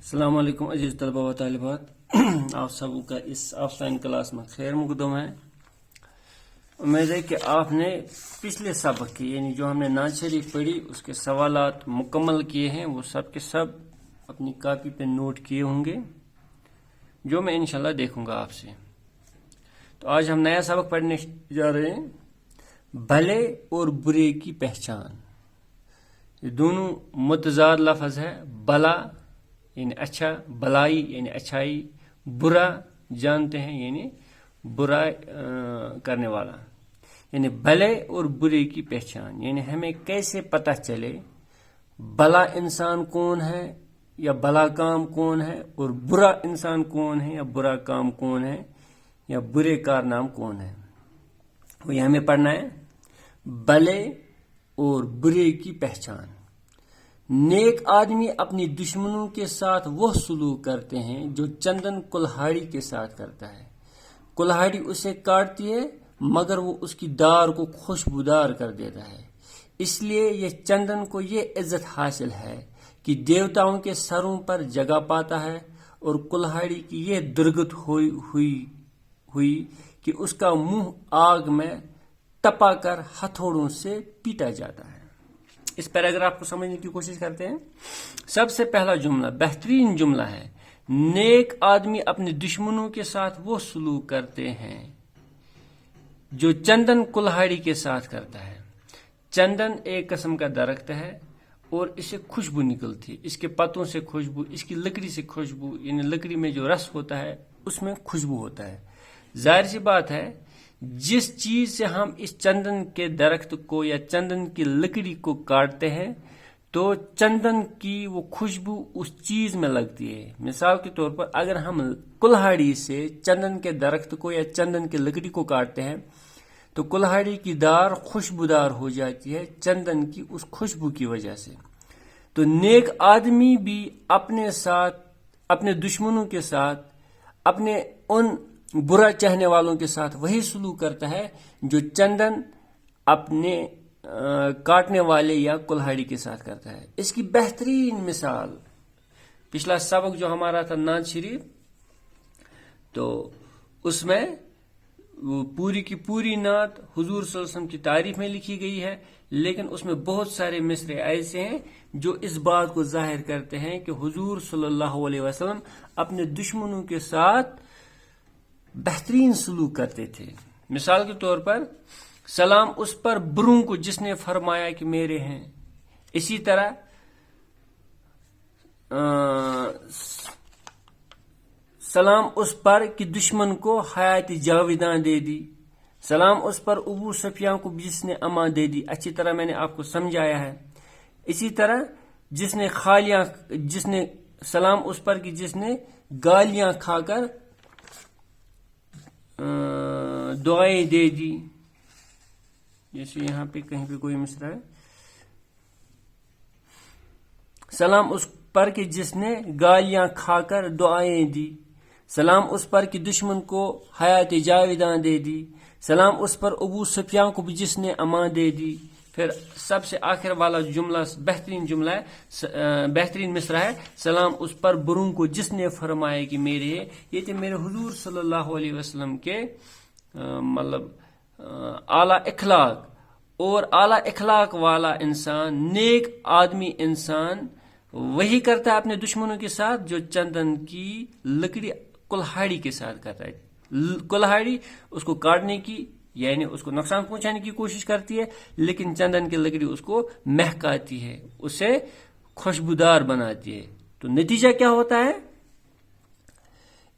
السلام علیکم عزیز طلبہ و طالبات، آپ سب کا اس آف لائن کلاس میں خیر مقدم ہے۔ امید ہے کہ آپ نے پچھلے سبق کی یعنی جو ہم نے نعت شریف پڑھی اس کے سوالات مکمل کیے ہیں، وہ سب کے سب اپنی کاپی پہ نوٹ کیے ہوں گے، جو میں انشاءاللہ دیکھوں گا آپ سے۔ تو آج ہم نیا سبق پڑھنے جا رہے ہیں، بھلے اور برے کی پہچان۔ یہ دونوں متضاد لفظ ہے، بھلا یعنی اچھا، بلائی یعنی اچھائی، برا جانتے ہیں یعنی برا کرنے والا۔ یعنی بھلے اور برے کی پہچان، یعنی ہمیں کیسے پتہ چلے بھلا انسان کون ہے یا بھلا کام کون ہے، اور برا انسان کون ہے یا برا کام کون ہے یا برے کارنام کون ہے۔ وہی ہمیں پڑھنا ہے، بھلے اور برے کی پہچان۔ نیک آدمی اپنی دشمنوں کے ساتھ وہ سلوک کرتے ہیں جو چندن کلہاڑی کے ساتھ کرتا ہے۔ کلہاڑی اسے کاٹتی ہے مگر وہ اس کی دار کو خوشبودار کر دیتا ہے۔ اس لیے یہ چندن کو یہ عزت حاصل ہے کہ دیوتاؤں کے سروں پر جگہ پاتا ہے، اور کلہاڑی کی یہ درگت ہوئی کہ اس کا منہ آگ میں تپا کر ہتھوڑوں سے پیٹا جاتا ہے۔ اس پیراگراف کو سمجھنے کی کوشش کرتے ہیں۔ سب سے پہلا جملہ بہترین جملہ ہے، نیک آدمی اپنے دشمنوں کے ساتھ وہ سلوک کرتے ہیں جو چندن کلہاڑی کے ساتھ کرتا ہے۔ چندن ایک قسم کا درخت ہے اور اسے خوشبو نکلتی ہے، اس کے پتوں سے خوشبو، اس کی لکڑی سے خوشبو، یعنی لکڑی میں جو رس ہوتا ہے اس میں خوشبو ہوتا ہے۔ ظاہر سی بات ہے، جس چیز سے ہم اس چندن کے درخت کو یا چندن کی لکڑی کو کاٹتے ہیں تو چندن کی وہ خوشبو اس چیز میں لگتی ہے۔ مثال کے طور پر اگر ہم کلہاڑی سے چندن کے درخت کو یا چندن کی لکڑی کو کاٹتے ہیں تو کلہاڑی کی دار خوشبودار ہو جاتی ہے چندن کی اس خوشبو کی وجہ سے۔ تو نیک آدمی بھی اپنے ساتھ، اپنے دشمنوں کے ساتھ، اپنے ان برا چاہنے والوں کے ساتھ وہی سلوک کرتا ہے جو چندن اپنے کاٹنے والے یا کلہاڑی کے ساتھ کرتا ہے۔ اس کی بہترین مثال پچھلا سبق جو ہمارا تھا نعت شریف، تو اس میں وہ پوری کی پوری نعت حضور صلی اللہ علیہ وسلم کی تعریف میں لکھی گئی ہے، لیکن اس میں بہت سارے مصرعے ایسے ہیں جو اس بات کو ظاہر کرتے ہیں کہ حضور صلی اللہ علیہ وسلم اپنے دشمنوں کے ساتھ بہترین سلوک کرتے تھے۔ مثال کے طور پر، سلام اس پر بروں کو جس نے فرمایا کہ میرے ہیں۔ اسی طرح سلام اس پر کہ دشمن کو حیات جاویداں دے دی۔ سلام اس پر ابو سفیان کو جس نے امان دے دی۔ اچھی طرح میں نے آپ کو سمجھایا ہے۔ اسی طرح سلام اس پر کہ جس نے گالیاں کھا کر دعائیں دے دی، جیسے یہاں پہ کہیں پہ کوئی مصرع ہے، سلام اس پر کہ جس نے گالیاں کھا کر دعائیں دی۔ سلام اس پر کہ دشمن کو حیات جاویداں دے دی۔ سلام اس پر ابو سفیان کو بھی جس نے امان دے دی۔ پھر سب سے آخر والا جملہ بہترین جملہ ہے، بہترین مصرع ہے، سلام اس پر بروں کو جس نے فرمایا کہ میرے ہے۔ یہ تھے میرے حضور صلی اللہ علیہ وسلم کے اعلیٰ اخلاق، اور اعلیٰ اخلاق والا انسان، نیک آدمی انسان وہی کرتا ہے اپنے دشمنوں کے ساتھ جو چندن کی لکڑی کلہاڑی کے ساتھ کرتا ہے۔ کلہاڑی اس کو کاٹنے کی یعنی اس کو نقصان پہنچانے کی کوشش کرتی ہے، لیکن چندن کی لکڑی اس کو مہکاتی ہے، اسے خوشبودار بناتی ہے۔ تو نتیجہ کیا ہوتا ہے؟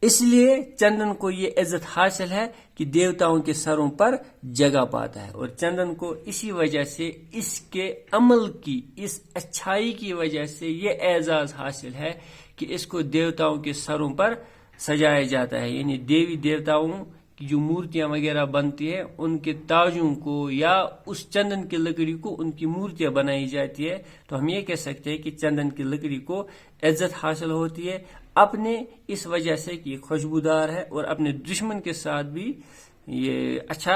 اس لیے چندن کو یہ عزت حاصل ہے کہ دیوتاؤں کے سروں پر جگہ پاتا ہے، اور چندن کو اسی وجہ سے، اس کے عمل کی، اس اچھائی کی وجہ سے یہ اعزاز حاصل ہے کہ اس کو دیوتاؤں کے سروں پر سجایا جاتا ہے۔ یعنی دیوی دیوتاؤں کی جو مورتیاں وغیرہ بنتی ہیں ان کے تاجوں کو یا اس چندن کی لکڑی کو ان کی مورتیاں بنائی جاتی ہے۔ تو ہم یہ کہہ سکتے ہیں کہ چندن کی لکڑی کو عزت حاصل ہوتی ہے اپنے اس وجہ سے کہ یہ خوشبودار ہے، اور اپنے دشمن کے ساتھ بھی یہ اچھا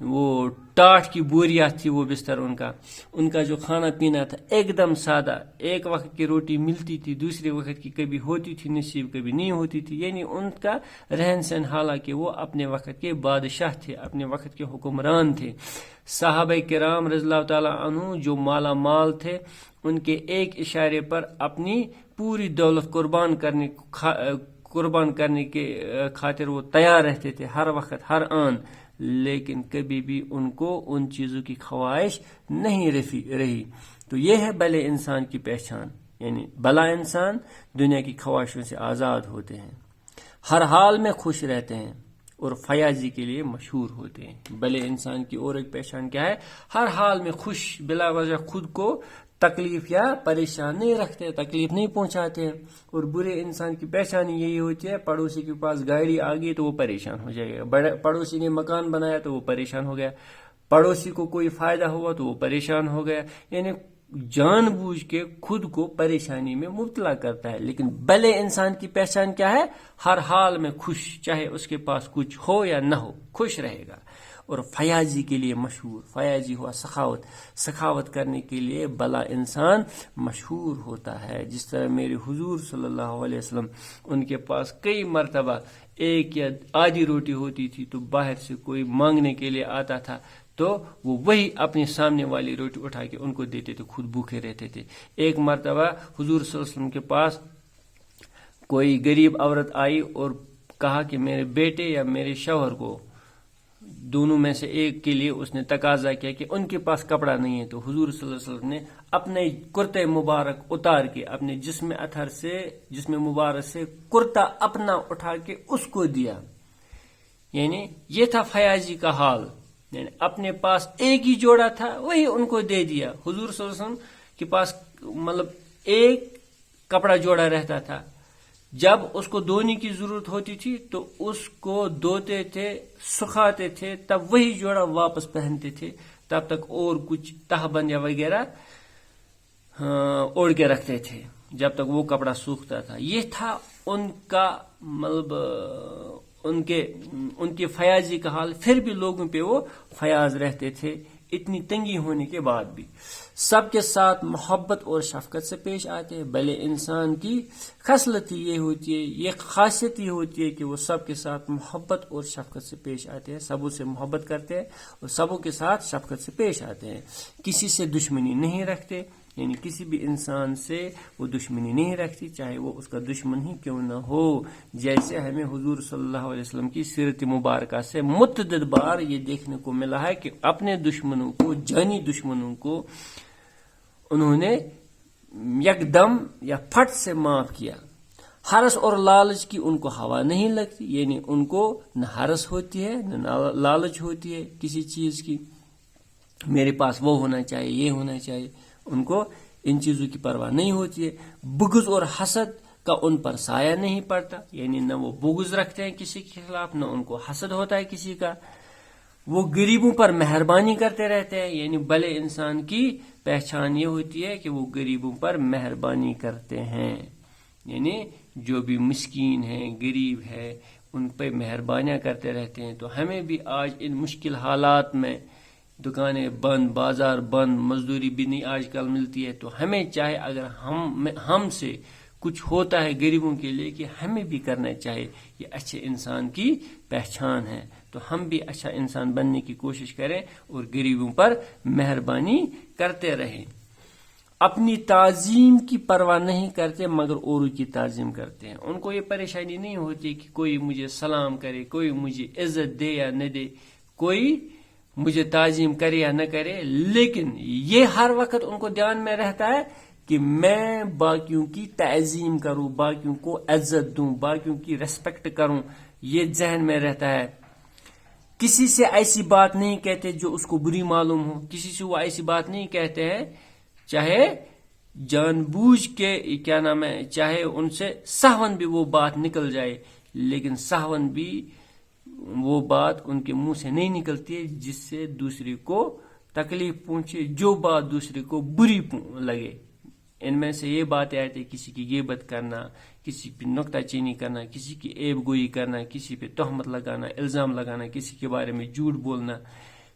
وہ ٹاٹ کی بوریاں تھی وہ بستر ان کا جو کھانا پینا تھا ایک دم سادہ، ایک وقت کی روٹی ملتی تھی، دوسرے وقت کی کبھی ہوتی تھی نصیب کبھی نہیں ہوتی تھی، یعنی ان کا رہن سہن، حالانکہ وہ اپنے وقت کے بادشاہ تھے، اپنے وقت کے حکمران تھے۔ صحابہ کرام رضی اللہ تعالیٰ عنہ جو مالا مال تھے، ان کے ایک اشارے پر اپنی پوری دولت قربان کرنے کے خاطر وہ تیار رہتے تھے ہر وقت ہر آن، لیکن کبھی بھی ان کو ان چیزوں کی خواہش نہیں رہی۔ تو یہ ہے بھلے انسان کی پہچان، یعنی بھلا انسان دنیا کی خواہشوں سے آزاد ہوتے ہیں، ہر حال میں خوش رہتے ہیں اور فیاضی کے لیے مشہور ہوتے ہیں۔ بھلے انسان کی اور ایک پہچان کیا ہے؟ ہر حال میں خوش، بلا وجہ خود کو تکلیف یا پریشان نہیں رکھتے، تکلیف نہیں پہنچاتے ہیں۔ اور برے انسان کی پہچان یہی ہوتی ہے، پڑوسی کے پاس گاڑی آ گئی تو وہ پریشان ہو جائے گا، پڑوسی نے مکان بنایا تو وہ پریشان ہو گیا، پڑوسی کو کوئی فائدہ ہوا تو وہ پریشان ہو گیا، یعنی جان بوجھ کے خود کو پریشانی میں مبتلا کرتا ہے۔ لیکن بھلے انسان کی پہچان کیا ہے؟ ہر حال میں خوش، چاہے اس کے پاس کچھ ہو یا نہ ہو، خوش رہے گا۔ اور فیاضی کے لیے مشہور، فیاضی ہوا سخاوت کرنے کے لیے بھلا انسان مشہور ہوتا ہے۔ جس طرح میرے حضور صلی اللہ علیہ وسلم، ان کے پاس کئی مرتبہ ایک یا آدھی روٹی ہوتی تھی تو باہر سے کوئی مانگنے کے لیے آتا تھا تو وہ وہی اپنے سامنے والی روٹی اٹھا کے ان کو دیتے تھے، خود بھوکے رہتے تھے۔ ایک مرتبہ حضور صلی اللہ علیہ وسلم کے پاس کوئی غریب عورت آئی اور کہا کہ میرے بیٹے یا میرے شوہر کو، دونوں میں سے ایک کے لیے اس نے تقاضا کیا کہ ان کے پاس کپڑا نہیں ہے، تو حضور صلی اللہ علیہ وسلم نے اپنے کرتے مبارک اتار کے اپنے جسم مبارک سے کرتا اپنا اٹھا کے اس کو دیا، یعنی یہ تھا فیاضی کا حال، یعنی اپنے پاس ایک ہی جوڑا تھا وہی ان کو دے دیا۔ حضور صلی اللہ علیہ وسلم کے پاس مطلب ایک کپڑا جوڑا رہتا تھا، جب اس کو دھونے کی ضرورت ہوتی تھی تو اس کو دھوتے تھے، سکھاتے تھے، تب وہی جوڑا واپس پہنتے تھے، تب تک اور کچھ تہبند یا وغیرہ اوڑھ کے رکھتے تھے جب تک وہ کپڑا سوکھتا تھا۔ یہ تھا ان کا مطلب ان کے فیاضی کا حال، پھر بھی لوگوں پہ وہ فیاض رہتے تھے اتنی تنگی ہونے کے بعد بھی۔ سب کے ساتھ محبت اور شفقت سے پیش آتے ہیں، بھلے انسان کی خصلت یہ ہوتی ہے، یہ خاصیت یہ ہوتی ہے کہ وہ سب کے ساتھ محبت اور شفقت سے پیش آتے ہیں، سبوں سے محبت کرتے ہیں اور سبوں کے ساتھ شفقت سے پیش آتے ہیں، کسی سے دشمنی نہیں رکھتے، یعنی کسی بھی انسان سے وہ دشمنی نہیں رکھتی، چاہے وہ اس کا دشمن ہی کیوں نہ ہو۔ جیسے ہمیں حضور صلی اللہ علیہ وسلم کی سیرت مبارکہ سے متعدد بار یہ دیکھنے کو ملا ہے کہ اپنے دشمنوں کو، جانی دشمنوں کو انہوں نے یکدم یا پھٹ سے معاف کیا۔ حرص اور لالچ کی ان کو ہوا نہیں لگتی، یعنی ان کو نہ حرص ہوتی ہے نہ لالچ ہوتی ہے کسی چیز کی، میرے پاس وہ ہونا چاہیے، یہ ہونا چاہیے، ان کو ان چیزوں کی پرواہ نہیں ہوتی ہے۔ بغض اور حسد کا ان پر سایہ نہیں پڑتا، یعنی نہ وہ بغض رکھتے ہیں کسی کے خلاف، نہ ان کو حسد ہوتا ہے کسی کا۔ وہ غریبوں پر مہربانی کرتے رہتے ہیں، یعنی بھلے انسان کی پہچان یہ ہوتی ہے کہ وہ غریبوں پر مہربانی کرتے ہیں، یعنی جو بھی مسکین ہیں، غریب ہے، ان پہ مہربانیاں کرتے رہتے ہیں۔ تو ہمیں بھی آج ان مشکل حالات میں، دکانیں بند، بازار بند، مزدوری بھی نہیں آج کل ملتی ہے، تو ہمیں چاہے اگر ہم سے کچھ ہوتا ہے غریبوں کے لیے کہ ہمیں بھی کرنا چاہیے، یہ اچھے انسان کی پہچان ہے، تو ہم بھی اچھا انسان بننے کی کوشش کریں اور غریبوں پر مہربانی کرتے رہیں۔ اپنی تعظیم کی پرواہ نہیں کرتے مگر اوروں کی تعظیم کرتے ہیں، ان کو یہ پریشانی نہیں ہوتی کہ کوئی مجھے سلام کرے، کوئی مجھے عزت دے یا نہ دے، کوئی مجھے تعظیم کرے یا نہ کرے، لیکن یہ ہر وقت ان کو دھیان میں رہتا ہے کہ میں باقیوں کی تعظیم کروں، باقیوں کو عزت دوں، باقیوں کی ریسپیکٹ کروں، یہ ذہن میں رہتا ہے۔ کسی سے ایسی بات نہیں کہتے جو اس کو بری معلوم ہو، کسی سے وہ ایسی بات نہیں کہتے ہیں، چاہے جان بوجھ کے چاہے ان سے سہون بھی وہ بات نکل جائے، لیکن سہون بھی وہ بات ان کے منہ سے نہیں نکلتی ہے جس سے دوسرے کو تکلیف پہنچے، جو بات دوسرے کو بری لگے۔ ان میں سے یہ باتیں آتی ہیں، کسی کی غیبت کرنا، کسی پہ نکتہ چینی کرنا، کسی کی عیب گوئی کرنا، کسی پہ تہمت لگانا، الزام لگانا، کسی کے بارے میں جھوٹ بولنا،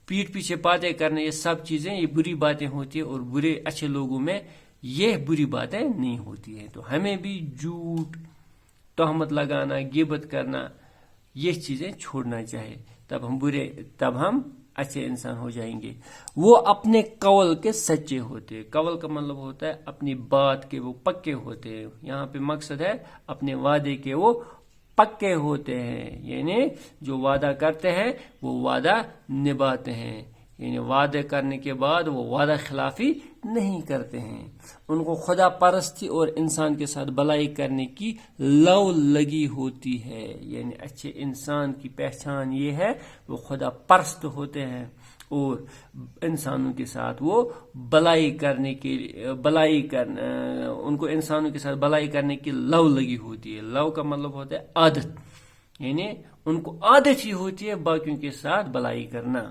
پیٹھ پیچھے باتیں کرنا، یہ سب چیزیں یہ بری باتیں ہوتی ہیں، اور برے اچھے لوگوں میں یہ بری باتیں نہیں ہوتی ہیں. تو ہمیں بھی جھوٹ، تہمت لگانا، غیبت کرنا، یہ چیزیں چھوڑنا چاہیے. تب ہم اچھے انسان ہو جائیں گے. وہ اپنے قول کے سچے ہوتے ہیں. قول کا مطلب ہوتا ہے اپنی بات کے وہ پکے ہوتے ہیں. یہاں پہ مقصد ہے اپنے وعدے کے وہ پکے ہوتے ہیں، یعنی جو وعدہ کرتے ہیں وہ وعدہ نبھاتے ہیں، یعنی وعدے کرنے کے بعد وہ وعدہ خلافی نہیں کرتے ہیں. ان کو خدا پرستی اور انسان کے ساتھ بھلائی کرنے کی لو لگی ہوتی ہے. یعنی اچھے انسان کی پہچان یہ ہے وہ خدا پرست ہوتے ہیں اور انسانوں کے ساتھ وہ بھلائی کرنے کی ان کو انسانوں کے ساتھ بھلائی کرنے کی لو لگی ہوتی ہے. لو کا مطلب ہوتا ہے عادت، یعنی ان کو عادت ہی ہوتی ہے باقیوں کے ساتھ بھلائی کرنا.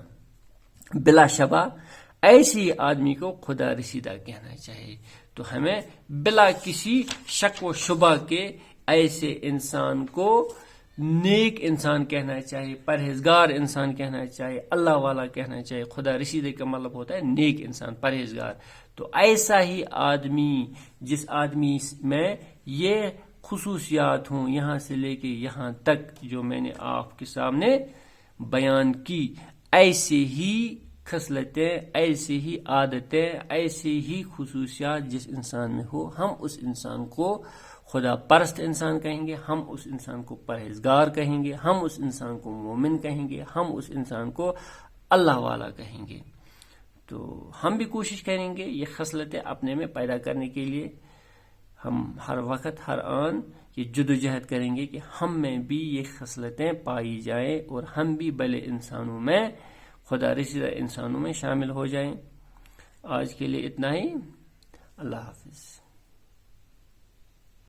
بلا شبہ ایسی آدمی کو خدا رسیدہ کہنا چاہیے. تو ہمیں بلا کسی شک و شبہ کے ایسے انسان کو نیک انسان کہنا چاہیے، پرہیزگار انسان کہنا چاہیے، اللہ والا کہنا چاہیے. خدا رسیدہ کا مطلب ہوتا ہے نیک انسان، پرہیزگار. تو ایسا ہی آدمی جس آدمی میں یہ خصوصیات ہوں، یہاں سے لے کے یہاں تک جو میں نے آپ کے سامنے بیان کی، ایسے ہی خصلتیں، ایسی ہی عادتیں، ایسی ہی خصوصیات جس انسان میں ہو، ہم اس انسان کو خدا پرست انسان کہیں گے، ہم اس انسان کو پرہیزگار کہیں گے، ہم اس انسان کو مومن کہیں گے، ہم اس انسان کو اللہ والا کہیں گے. تو ہم بھی کوشش کریں گے یہ خصلتیں اپنے میں پیدا کرنے کے لیے. ہم ہر وقت ہر آن یہ جدوجہد کریں گے کہ ہم میں بھی یہ خصلتیں پائی جائیں اور ہم بھی بھلے انسانوں میں، خدا رسیدہ انسانوں میں شامل ہو جائیں. آج کے لیے اتنا ہی. اللہ حافظ.